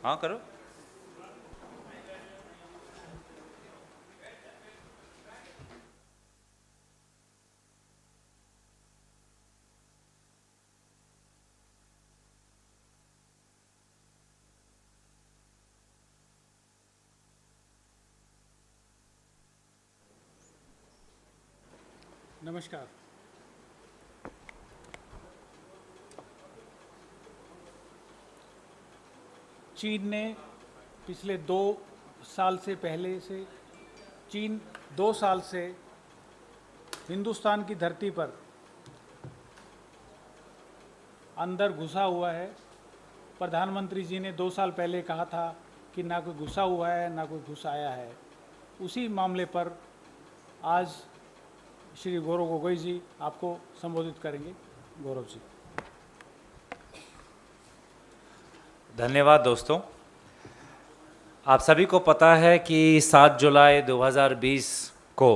हाँ करो। नमस्कार। चीन ने पिछले 2 साल से पहले से चीन 2 साल से हिंदुस्तान की धरती पर अंदर घुसा हुआ है। प्रधानमंत्री जी ने 2 साल पहले कहा था कि ना कोई घुसा हुआ है ना कोई घुस आया है। उसी मामले पर आज श्री गौरव गोगोई जी आपको संबोधित करेंगे। गौरव जी। धन्यवाद दोस्तों। आप सभी को पता है कि 7 जुलाई 2020 को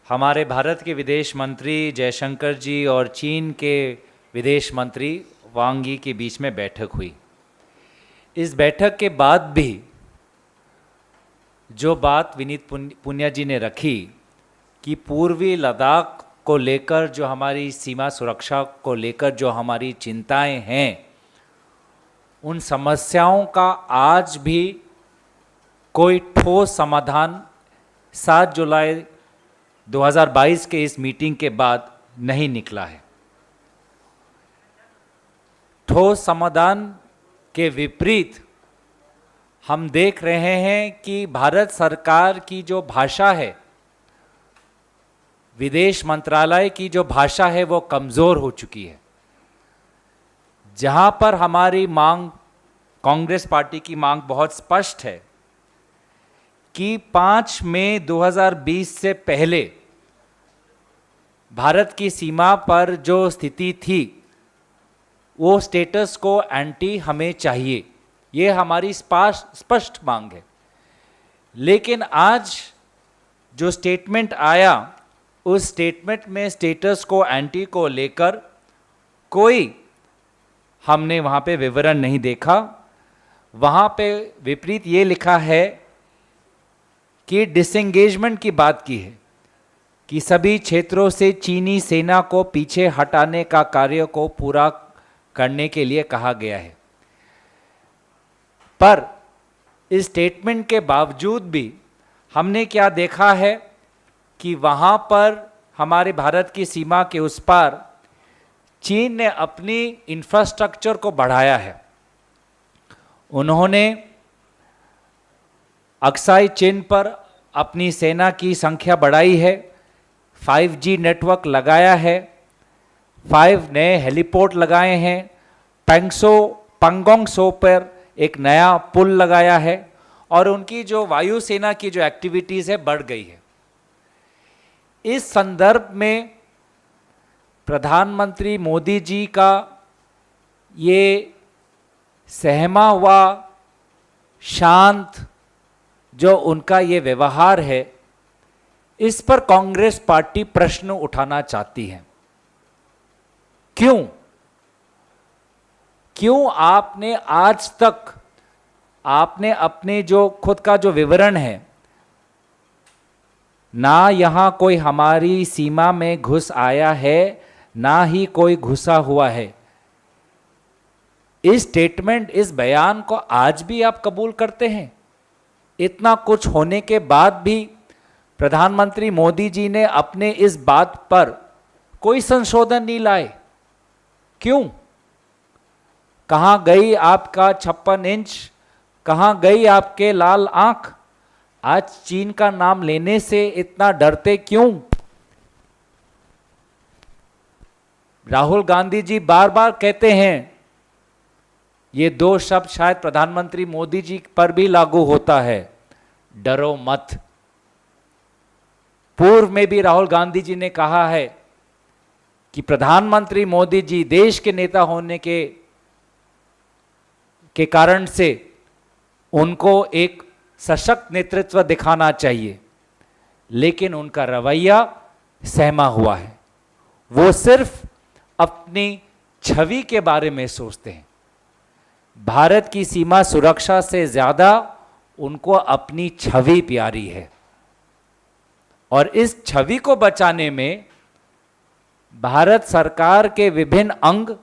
हमारे भारत के विदेश मंत्री जयशंकर जी और चीन के विदेश मंत्री वांग यी के बीच में बैठक हुई। इस बैठक के बाद भी जो बात विनीत पुनिया जी ने रखी कि पूर्वी लद्दाख को लेकर जो हमारी सीमा सुरक्षा को लेकर जो हमारी चिंताएं हैं, उन समस्याओं का आज भी कोई ठोस समाधान 7 जुलाई 2022 के इस मीटिंग के बाद नहीं निकला है। ठोस समाधान के विपरीत हम देख रहे हैं कि भारत सरकार की जो भाषा है, विदेश मंत्रालय की जो भाषा है, वो कमज़ोर हो चुकी है। जहां पर हमारी मांग, कांग्रेस पार्टी की मांग बहुत स्पष्ट है कि 5 मई 2020 से पहले भारत की सीमा पर जो स्थिति थी, वो स्टेटस को एंटी हमें चाहिए। ये हमारी स्पष्ट मांग है। लेकिन आज जो स्टेटमेंट आया, उस स्टेटमेंट में स्टेटस को एंटी को लेकर कोई हमने वहाँ पे विवरण नहीं देखा। वहाँ पे विपरीत ये लिखा है कि डिसएंगेजमेंट की बात की है कि सभी क्षेत्रों से चीनी सेना को पीछे हटाने का कार्य को पूरा करने के लिए कहा गया है। पर इस स्टेटमेंट के बावजूद भी हमने क्या देखा है कि वहाँ पर हमारे भारत की सीमा के उस पार चीन ने अपनी इंफ्रास्ट्रक्चर को बढ़ाया है। उन्होंने अक्साई चीन पर अपनी सेना की संख्या बढ़ाई है, 5G नेटवर्क लगाया है, 5 नए हेलीपोर्ट लगाए हैं, पंगोंग सो पर एक नया पुल लगाया है और उनकी जो वायुसेना की जो एक्टिविटीज़ है बढ़ गई है। इस संदर्भ में प्रधानमंत्री मोदी जी का ये सहमा हुआ शांत जो उनका ये व्यवहार है, इस पर कांग्रेस पार्टी प्रश्न उठाना चाहती है। क्यों आपने आज तक आपने अपने जो खुद का जो विवरण है, ना यहाँ कोई हमारी सीमा में घुस आया है, ना ही कोई घुसा हुआ है। इस स्टेटमेंट, इस बयान को आज भी आप कबूल करते हैं? इतना कुछ होने के बाद भी प्रधानमंत्री मोदी जी ने अपने इस बात पर कोई संशोधन नहीं लाए। क्यों? कहाँ गई आपका 56 इंच? कहाँ गई आपके लाल आंख? आज चीन का नाम लेने से इतना डरते क्यों? राहुल गांधी जी बार बार कहते हैं, ये 2 शब्द शायद प्रधानमंत्री मोदी जी पर भी लागू होता है, डरो मत। पूर्व में भी राहुल गांधी जी ने कहा है कि प्रधानमंत्री मोदी जी देश के नेता होने के कारण से उनको एक सशक्त नेतृत्व दिखाना चाहिए, लेकिन उनका रवैया सहमा हुआ है। वो सिर्फ अपनी छवि के बारे में सोचते हैं। भारत की सीमा सुरक्षा से ज्यादा उनको अपनी छवि प्यारी है, और इस छवि को बचाने में भारत सरकार के विभिन्न अंग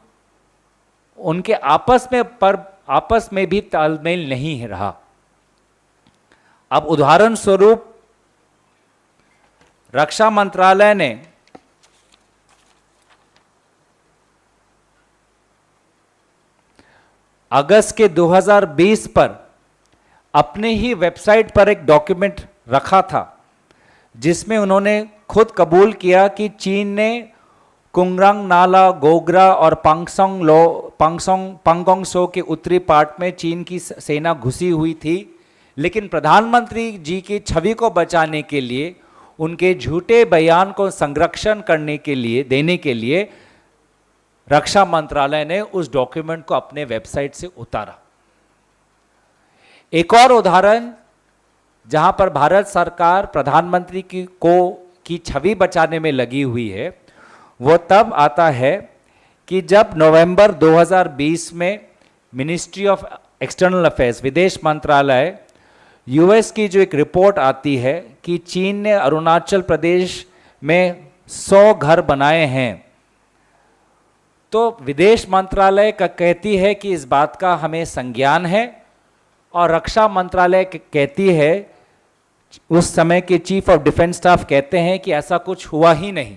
उनके आपस में भी तालमेल नहीं रहा। अब उदाहरण स्वरूप रक्षा मंत्रालय ने अगस्त के 2020 पर अपने ही वेबसाइट पर एक डॉक्यूमेंट रखा था जिसमें उन्होंने खुद कबूल किया कि चीन ने कुंगरंग नाला, गोगरा और पांगोंग सो के उत्तरी पार्ट में चीन की सेना घुसी हुई थी, लेकिन प्रधानमंत्री जी की छवि को बचाने के लिए, उनके झूठे बयान को संरक्षण देने के लिए रक्षा मंत्रालय ने उस डॉक्यूमेंट को अपने वेबसाइट से उतारा। एक और उदाहरण जहां पर भारत सरकार प्रधानमंत्री की छवि बचाने में लगी हुई है, वो तब आता है कि जब नवंबर 2020 में मिनिस्ट्री ऑफ एक्सटर्नल अफेयर्स, विदेश मंत्रालय, यूएस की जो एक रिपोर्ट आती है कि चीन ने अरुणाचल प्रदेश में 100 घर बनाए हैं, तो विदेश मंत्रालय का कहती है कि इस बात का हमें संज्ञान है, और रक्षा मंत्रालय कहती है, उस समय के चीफ ऑफ डिफेंस स्टाफ कहते हैं कि ऐसा कुछ हुआ ही नहीं।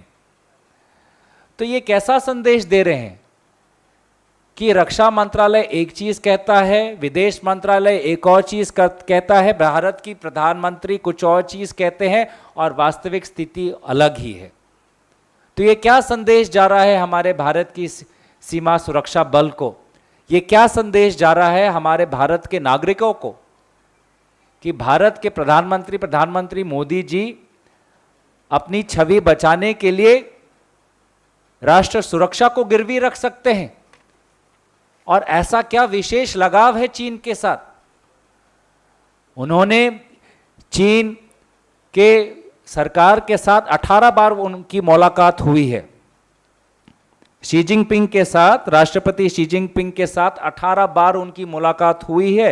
तो ये कैसा संदेश दे रहे हैं कि रक्षा मंत्रालय एक चीज कहता है, विदेश मंत्रालय एक और चीज कहता है, भारत की प्रधानमंत्री कुछ और चीज कहते हैं, और वास्तविक स्थिति अलग ही है। तो ये क्या संदेश जा रहा है हमारे भारत की सीमा सुरक्षा बल को? ये क्या संदेश जा रहा है हमारे भारत के नागरिकों को कि भारत के प्रधानमंत्री मोदी जी अपनी छवि बचाने के लिए राष्ट्र सुरक्षा को गिरवी रख सकते हैं? और ऐसा क्या विशेष लगाव है चीन के साथ? उन्होंने चीन के सरकार के साथ 18 बार उनकी मुलाकात हुई है। शी जिनपिंग के साथ, राष्ट्रपति शी जिनपिंग के साथ 18 बार उनकी मुलाकात हुई है।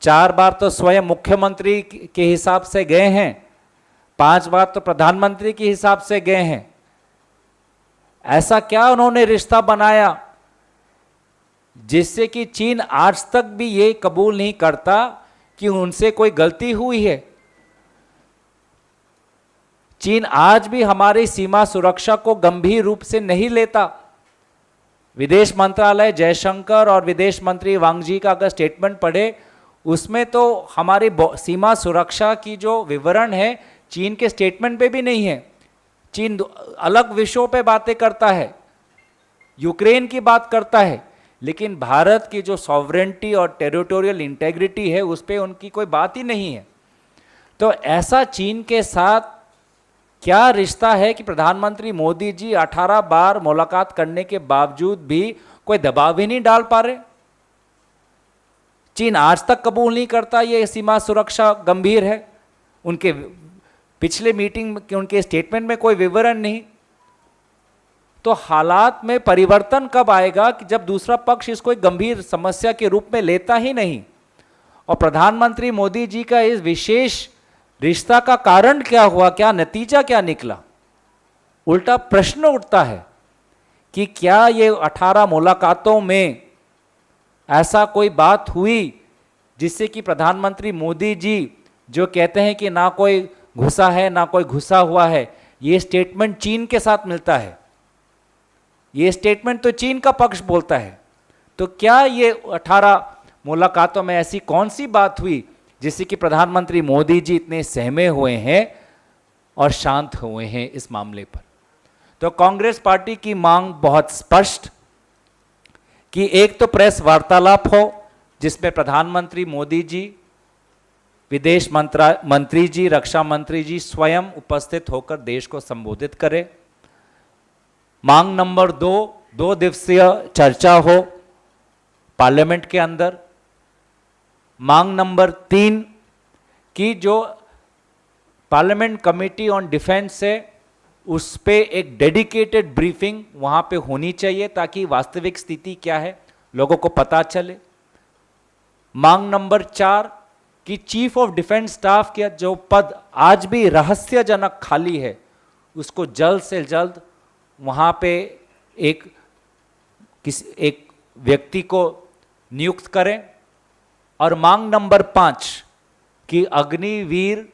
4 बार तो स्वयं मुख्यमंत्री के हिसाब से गए हैं, 5 बार तो प्रधानमंत्री के हिसाब से गए हैं। ऐसा क्या उन्होंने रिश्ता बनाया जिससे कि चीन आज तक भी ये कबूल नहीं करता कि उनसे कोई गलती हुई है? चीन आज भी हमारी सीमा सुरक्षा को गंभीर रूप से नहीं लेता। विदेश मंत्रालय जयशंकर और विदेश मंत्री वांग जी का अगर स्टेटमेंट पढ़े, उसमें तो हमारी सीमा सुरक्षा की जो विवरण है चीन के स्टेटमेंट पे भी नहीं है। चीन अलग विषयों पे बातें करता है, यूक्रेन की बात करता है, लेकिन भारत की जो सॉवरेंटी और टेरिटोरियल इंटेग्रिटी है उस पर उनकी कोई बात ही नहीं है। तो ऐसा चीन के साथ क्या रिश्ता है कि प्रधानमंत्री मोदी जी 18 बार मुलाकात करने के बावजूद भी कोई दबाव ही नहीं डाल पा रहे? चीन आज तक कबूल नहीं करता ये सीमा सुरक्षा गंभीर है। उनके पिछले मीटिंग के उनके स्टेटमेंट में कोई विवरण नहीं। तो हालात में परिवर्तन कब आएगा कि जब दूसरा पक्ष इसको एक गंभीर समस्या के रूप में लेता ही नहीं? और प्रधानमंत्री मोदी जी का इस विशेष रिश्ता का कारण क्या हुआ, क्या नतीजा क्या निकला? उल्टा प्रश्न उठता है कि क्या ये 18 मुलाकातों में ऐसा कोई बात हुई जिससे कि प्रधानमंत्री मोदी जी जो कहते हैं कि ना कोई घुसा है ना कोई घुसा हुआ है, ये स्टेटमेंट चीन के साथ मिलता है, ये स्टेटमेंट तो चीन का पक्ष बोलता है। तो क्या ये 18 मुलाकातों में ऐसी कौन सी बात हुई जिससे कि प्रधानमंत्री मोदी जी इतने सहमे हुए हैं और शांत हुए हैं इस मामले पर? तो कांग्रेस पार्टी की मांग बहुत स्पष्ट कि एक तो प्रेस वार्तालाप हो जिसमें प्रधानमंत्री मोदी जी, विदेश मंत्री जी, रक्षा मंत्री जी स्वयं उपस्थित होकर देश को संबोधित करें। मांग नंबर 2 दिवसीय चर्चा हो पार्लियामेंट के अंदर। मांग नंबर 3 की जो पार्लियामेंट कमेटी ऑन डिफेंस है उस पे एक डेडिकेटेड ब्रीफिंग वहां पे होनी चाहिए ताकि वास्तविक स्थिति क्या है लोगों को पता चले। मांग नंबर 4 कि चीफ ऑफ डिफेंस स्टाफ का जो पद आज भी रहस्यजनक खाली है, उसको जल्द से जल्द वहाँ पे एक व्यक्ति को नियुक्त करें। और मांग नंबर 5 कि अग्निवीर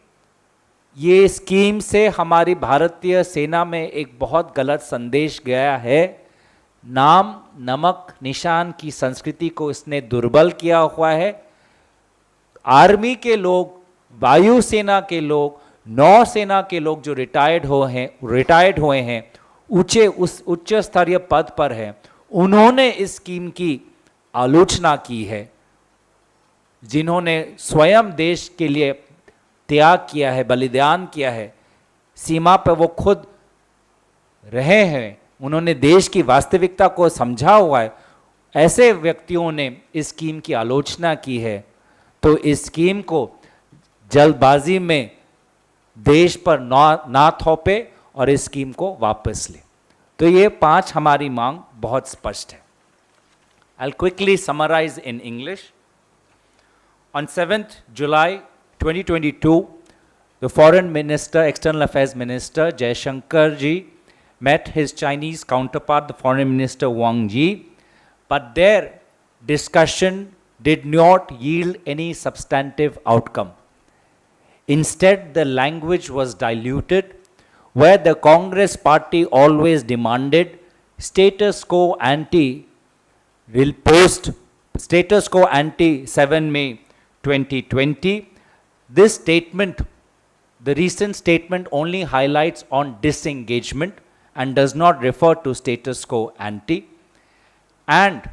ये स्कीम से हमारी भारतीय सेना में एक बहुत गलत संदेश गया है। नाम नमक निशान की संस्कृति को इसने दुर्बल किया हुआ है। आर्मी के लोग, वायुसेना के लोग, नौसेना के लोग जो रिटायर्ड हुए हैं, उच्च स्तरीय पद पर हैं, उन्होंने इस स्कीम की आलोचना की है। जिन्होंने स्वयं देश के लिए त्याग किया है, बलिदान किया है, सीमा पर वो खुद रहे हैं, उन्होंने देश की वास्तविकता को समझा हुआ है, ऐसे व्यक्तियों ने इस स्कीम की आलोचना की है। तो इस स्कीम को जल्दबाजी में देश पर ना थोपे और इस स्कीम को वापस ले। तो ये 5 हमारी मांग बहुत स्पष्ट है। I'll quickly summarize in English. On 7th July 2022, the Foreign Minister, External Affairs Minister Jaishankar ji met his Chinese counterpart, the Foreign Minister Wang Yi, but their discussion did not yield any substantive outcome. Instead, the language was diluted, where the Congress party always demanded status quo ante will post status quo ante 7 May 2020. This statement, the recent statement, only highlights on disengagement and does not refer to status quo ante. And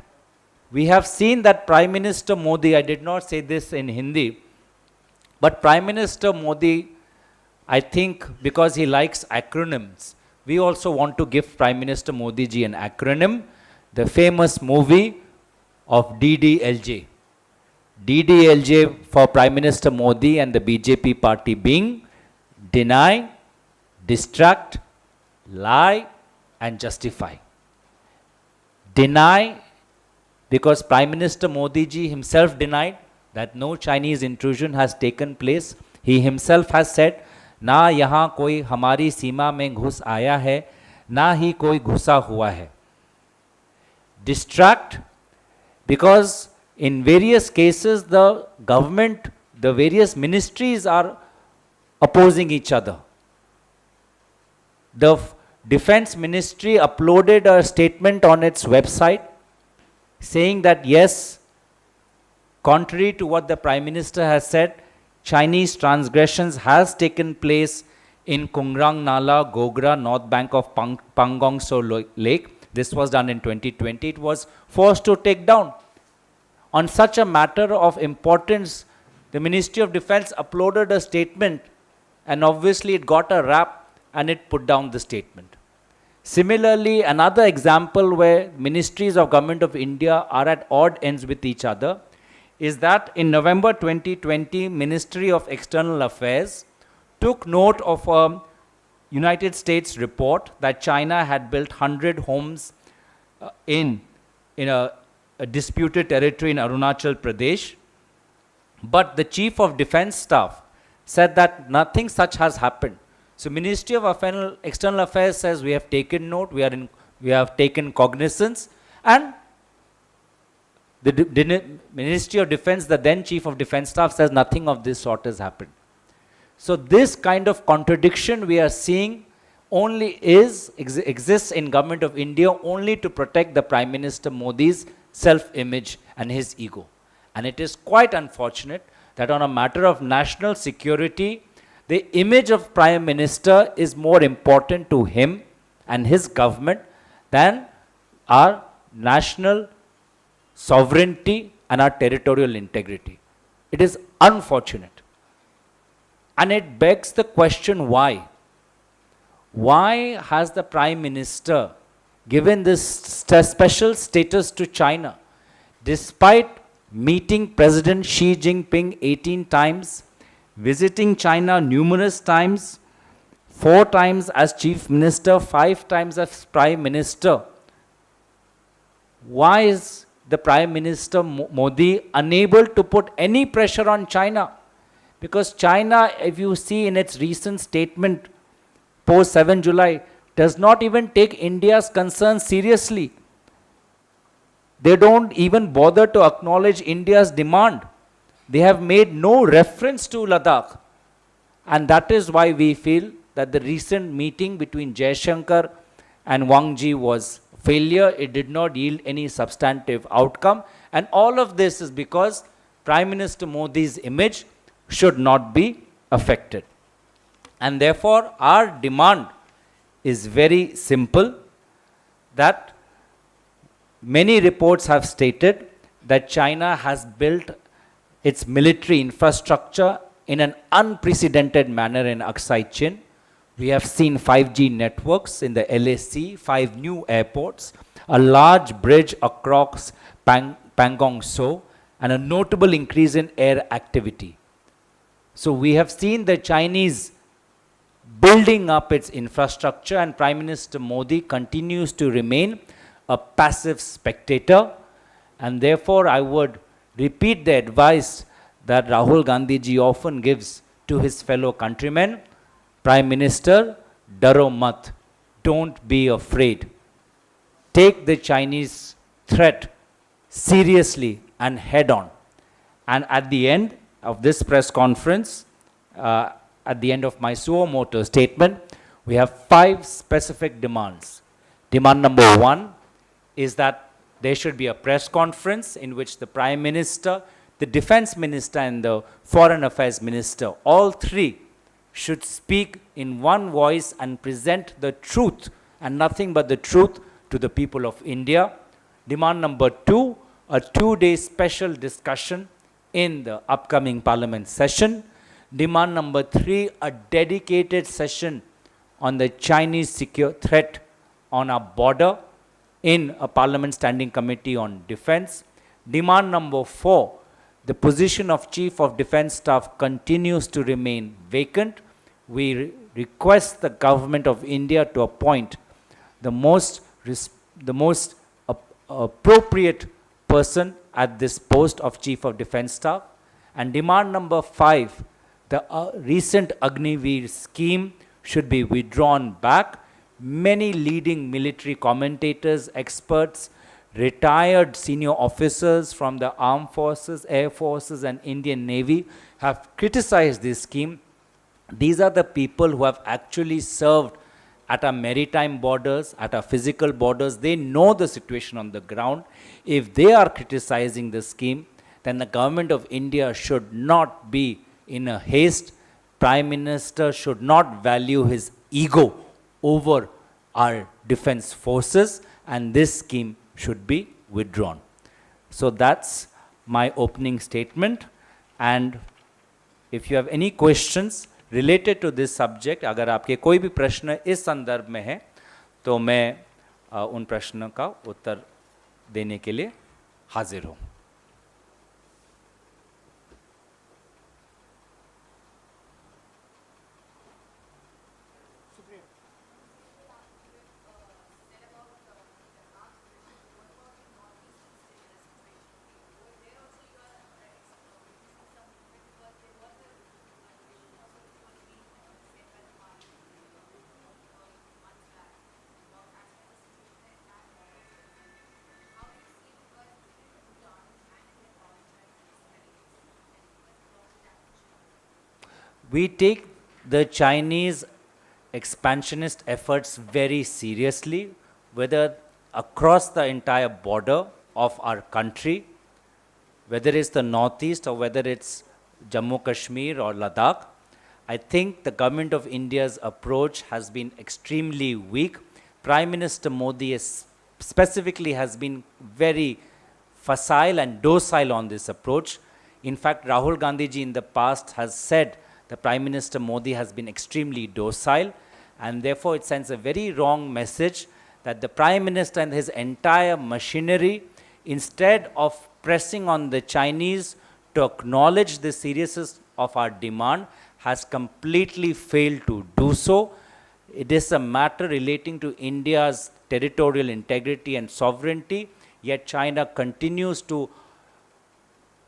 we have seen that Prime Minister Modi, I did not say this in Hindi, but Prime Minister Modi, I think because he likes acronyms, we also want to give Prime Minister Modi ji an acronym, the famous movie of DDLJ. DDLJ for Prime Minister Modi and the BJP party being deny, distract, lie and justify. Deny, because Prime Minister Modi ji himself denied that no Chinese intrusion has taken place. He himself has said, ना यहाँ कोई हमारी सीमा में घुस आया है, ना ही कोई घुसा हुआ है. Distract, because in various cases the government, the various ministries are opposing each other. The Defense Ministry uploaded a statement on its website saying that yes, contrary to what the Prime Minister has said, Chinese transgressions has taken place in Kungrang Nala, Gogra, north bank of Pangong Tso Lake. This was done in 2020. It was forced to take down. On such a matter of importance, the Ministry of Defense uploaded a statement and obviously it got a rap and it put down the statement. Similarly, another example where ministries of Government of India are at odd ends with each other is that in November 2020, Ministry of External Affairs took note of a United States report that China had built 100 homes in a disputed territory in Arunachal Pradesh. But the Chief of Defense Staff said that nothing such has happened. So Ministry of External Affairs says we have taken note, we have taken cognizance, and the Ministry of Defense, the then Chief of Defense Staff, says nothing of this sort has happened. So this kind of contradiction we are seeing only exists in Government of India only to protect the Prime Minister Modi's self-image and his ego. And it is quite unfortunate that on a matter of national security, the image of Prime Minister is more important to him and his government than our national sovereignty and our territorial integrity. It is unfortunate. And it begs the question, why? Why has the Prime Minister given this special status to China despite meeting President Xi Jinping 18 times, visiting China numerous times, 4 times as Chief Minister, 5 times as Prime Minister? Why is the Prime Minister Modi unable to put any pressure on China. Because China, if you see in its recent statement post 7 July, does not even take India's concerns seriously. They don't even bother to acknowledge India's demand. They have made no reference to Ladakh. And that is why we feel that the recent meeting between Jaishankar and Wang Yi was failure. It did not yield any substantive outcome. And all of this is because Prime Minister Modi's image should not be affected. And therefore, our demand is very simple, that many reports have stated that China has built its military infrastructure in an unprecedented manner in Aksai Chin. We have seen 5G networks in the LAC, 5 new airports, a large bridge across Pangong Tso, and a notable increase in air activity. So we have seen the Chinese building up its infrastructure, and Prime Minister Modi continues to remain a passive spectator. And therefore, I would repeat the advice that Rahul Gandhi ji often gives to his fellow countrymen: Prime Minister, daro mat, don't be afraid. Take the Chinese threat seriously and head on. And at the end of this press conference, at the end of my suo motu statement, we have 5 specific demands. Demand number 1 is that there should be a press conference in which the Prime Minister, the Defense Minister, and the Foreign Affairs Minister, all 3 should speak in one voice and present the truth and nothing but the truth to the people of India. Demand number 2, a 2-day special discussion in the upcoming Parliament session. Demand number 3, a dedicated session on the Chinese secure threat on our border in a Parliament Standing Committee on Defense. Demand number 4, the position of Chief of Defense Staff continues to remain vacant. We request the Government of India to appoint the most appropriate person at this post of Chief of Defense Staff. And demand number 5, the recent Agniveer scheme should be withdrawn back. Many leading military commentators, experts, retired senior officers from the armed forces, air forces, and Indian Navy have criticized this scheme. These are the people who have actually served at our maritime borders, at our physical borders. They know the situation on the ground. If they are criticizing the scheme, then the Government of India should not be in a haste. Prime Minister should not value his ego over our defense forces, and this scheme should be withdrawn. So that's my opening statement. And if you have any questions related to this subject, अगर आपके कोई भी प्रश्न इस संदर्भ में है, तो मैं उन प्रश्नों का उत्तर देने के लिए हाजिर हूँ. We take the Chinese expansionist efforts very seriously, whether across the entire border of our country, whether it's the Northeast or whether it's Jammu Kashmir or Ladakh. I think the Government of India's approach has been extremely weak. Prime Minister Modi specifically has been very facile and docile on this approach. In fact, Rahul Gandhi ji in the past has said the Prime Minister Modi has been extremely docile, and therefore it sends a very wrong message that the Prime Minister and his entire machinery, instead of pressing on the Chinese to acknowledge the seriousness of our demand, has completely failed to do so. It is a matter relating to India's territorial integrity and sovereignty. yet China continues to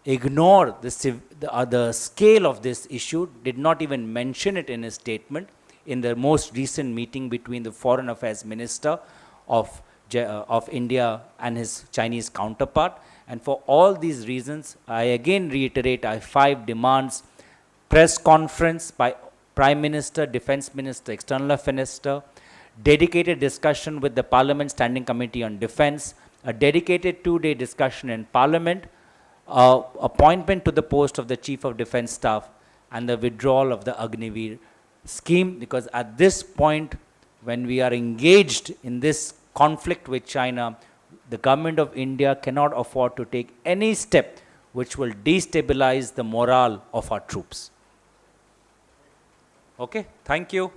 ignore the scale of this issue, did not even mention it in his statement in the most recent meeting between the Foreign Affairs Minister of India and his Chinese counterpart. And for all these reasons, I again reiterate our 5 demands: press conference by Prime Minister, Defense Minister, External Affairs Minister, dedicated discussion with the Parliament Standing Committee on Defense, a dedicated 2-day discussion in Parliament, appointment to the post of the Chief of Defense Staff, and the withdrawal of the Agniveer scheme, because at this point, when we are engaged in this conflict with China, the government of India cannot afford to take any step which will destabilize the morale of our troops. Okay, thank you.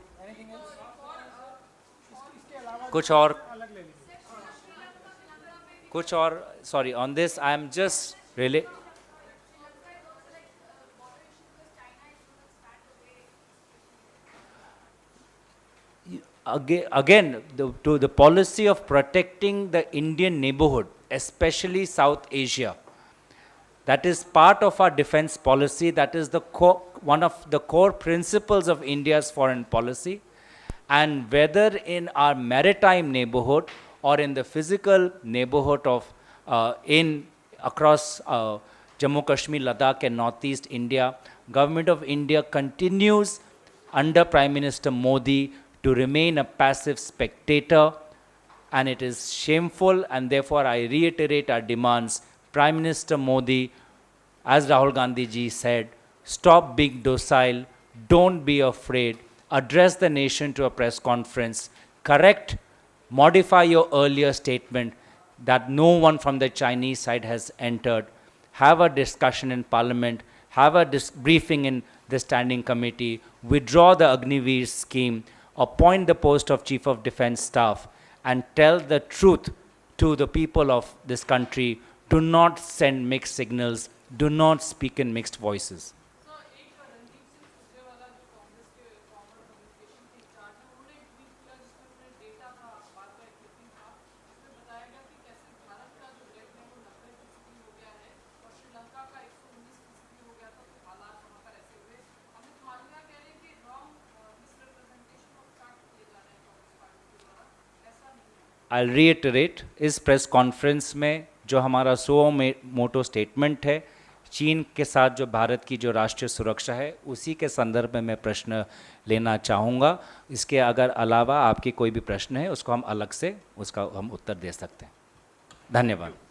कुछ और sorry, on this I am just really again to the policy of protecting the Indian neighborhood, especially South Asia. That is part of our defense policy. That is the one of the core principles of India's foreign policy. And whether in our maritime neighborhood or in the physical neighborhood of across Jammu Kashmir, Ladakh and Northeast India, Government of India continues under Prime Minister Modi to remain a passive spectator, and it is shameful, and therefore I reiterate our demands. Prime Minister Modi, as Rahul Gandhi ji said, stop being docile, don't be afraid, address the nation to a press conference, correct, modify your earlier statement that no one from the Chinese side has entered, have a discussion in Parliament, have a briefing in the Standing Committee, withdraw the Agniveer scheme, appoint the post of Chief of Defense Staff, and tell the truth to the people of this country. Do not send mixed signals, do not speak in mixed voices. I'll reiterate, इस press conference में जो हमारा मोटो statement है, चीन के साथ जो भारत की जो राष्ट्रीय सुरक्षा है, उसी के संदर्भ में मैं प्रश्न लेना चाहूँगा. इसके अगर अलावा आपकी कोई भी प्रश्न है, उसको हम अलग से उसका हम उत्तर दे सकते हैं. धन्यवाद.